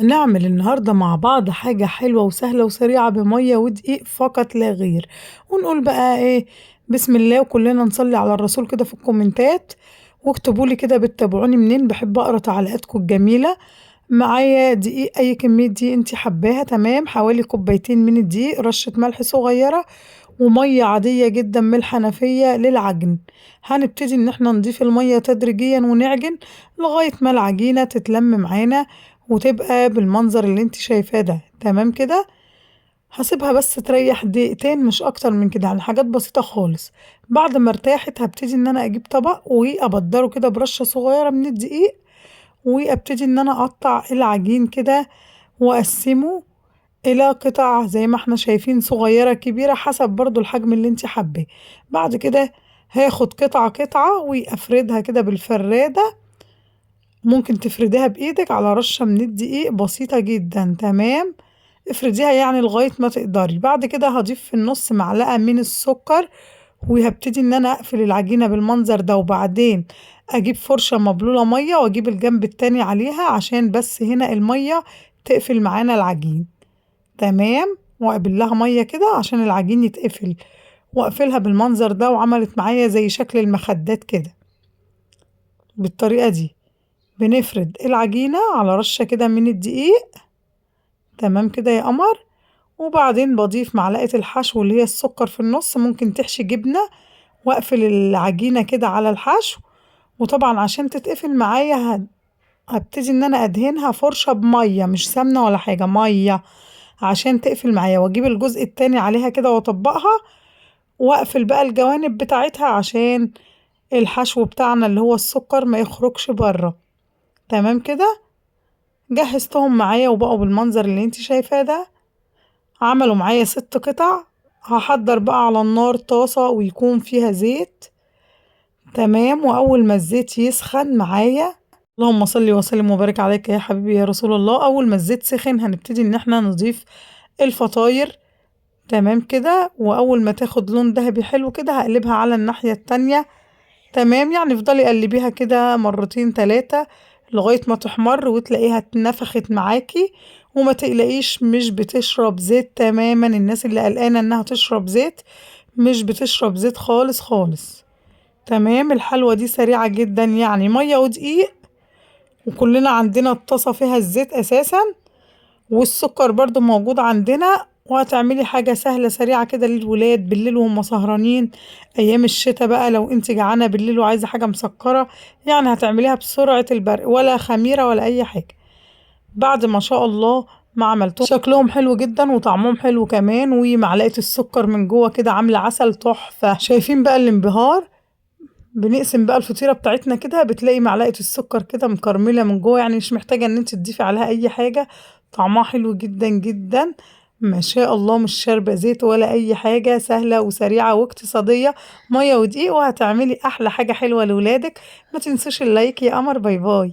نعمل النهاردة مع بعض حاجة حلوة وسهلة وسريعة بمية ودقيق فقط لا غير، ونقول بقى إيه بسم الله وكلنا نصلي على الرسول كده في الكومنتات، واكتبوا لي كده بتتابعوني منين، بحب أقرا تعليقاتكم الجميلة. معايا دقيق أي كمية دقيق انتي حباها، تمام، حوالي كوبايتين من الدقيق، رشة ملح صغيرة، ومية عادية جدا من الحنفية للعجن. هنبتدي إن احنا نضيف المية تدريجيا ونعجن لغاية ما العجينة تتلم معانا وتبقى بالمنظر اللي انت شايفاه ده، تمام كده. هاسيبها بس تريح دقيقتين مش اكتر من كده، يعني حاجات بسيطة خالص. بعد ما ارتاحت هبتدي ان انا اجيب طبق وابدره كده برشة صغيرة من الدقيق، وابتدي ان انا اقطع العجين كده واقسمه الى قطع زي ما احنا شايفين، صغيرة كبيرة حسب برضو الحجم اللي انت حباه. بعد كده هاخد قطعة قطعة وافردها كده بالفرادة، ممكن تفرديها بايدك على رشة من الدقيق بسيطة جدا، تمام. افرديها يعني لغاية ما تقدري. بعد كده هضيف في النص معلقة من السكر، وهبتدي ان انا اقفل العجينة بالمنظر ده، وبعدين اجيب فرشة مبلولة مية واجيب الجنب التاني عليها عشان بس هنا المية تقفل معانا العجين، تمام. واقبل لها مية كده عشان العجين يتقفل، واقفلها بالمنظر ده، وعملت معايا زي شكل المخدات كده. بالطريقة دي بنفرد العجينة على رشة كده من الدقيق، تمام كده يا قمر. وبعدين بضيف معلقة الحشو اللي هي السكر في النص، ممكن تحشي جبنة، واقفل العجينة كده على الحشو. وطبعا عشان تتقفل معايا هبتدي ان انا ادهنها فرشة بمية، مش سمنة ولا حاجة، مية عشان تقفل معايا، واجيب الجزء التاني عليها كده واطبقها، واقفل بقى الجوانب بتاعتها عشان الحشو بتاعنا اللي هو السكر ما يخرجش بره، تمام كده. جهزتهم معايا وبقوا بالمنظر اللي انت شايفاه ده، عملوا معايا 6 قطع. هحضر بقى على النار طاسة ويكون فيها زيت، تمام. وأول ما الزيت يسخن معايا، اللهم صل وسلم وبارك عليك يا حبيبي يا رسول الله، أول ما الزيت سخن هنبتدي إن احنا نضيف الفطاير، تمام كده. وأول ما تاخد لون دهبي حلو كده هقلبها على الناحية التانية، تمام. يعني افضلي قلبيها كده مرتين تلاتة لغاية ما تحمر وتلاقيها اتنفخت معاكي. وما تقلقيش مش بتشرب زيت تماما، الناس اللي قلقانة انها تشرب زيت مش بتشرب زيت خالص خالص، تمام. الحلوة دي سريعة جدا، يعني مية ودقيق، وكلنا عندنا الطاسة فيها الزيت اساسا، والسكر برضو موجود عندنا. وهتعملي حاجة سهلة سريعة كده للولاد بالليل وهم سهرانين، أيام الشتاء بقى لو انت جعانة بالليل وعايزة حاجة مسكرة، يعني هتعمليها بسرعة البرق، ولا خميرة ولا أي حاجة. بعد ما شاء الله ما عملتهم شكلهم حلو جدا وطعمهم حلو كمان، ومعلقة السكر من جوه كده عاملة عسل تحفة، شايفين بقى الانبهار. بنقسم بقى الفطيرة بتاعتنا كده، بتلاقي معلقة السكر كده مكرملة من جوه، يعني مش محتاجة ان انت تضيفي عليها اي حاجة. طعمها حلو جدا جدا، ما شاء الله، مش شاربة زيت ولا اي حاجة، سهلة وسريعة واقتصادية، مية ودقيق، وهتعملي احلى حاجة حلوة لولادك. ما تنسوش اللايك يا قمر، باي باي.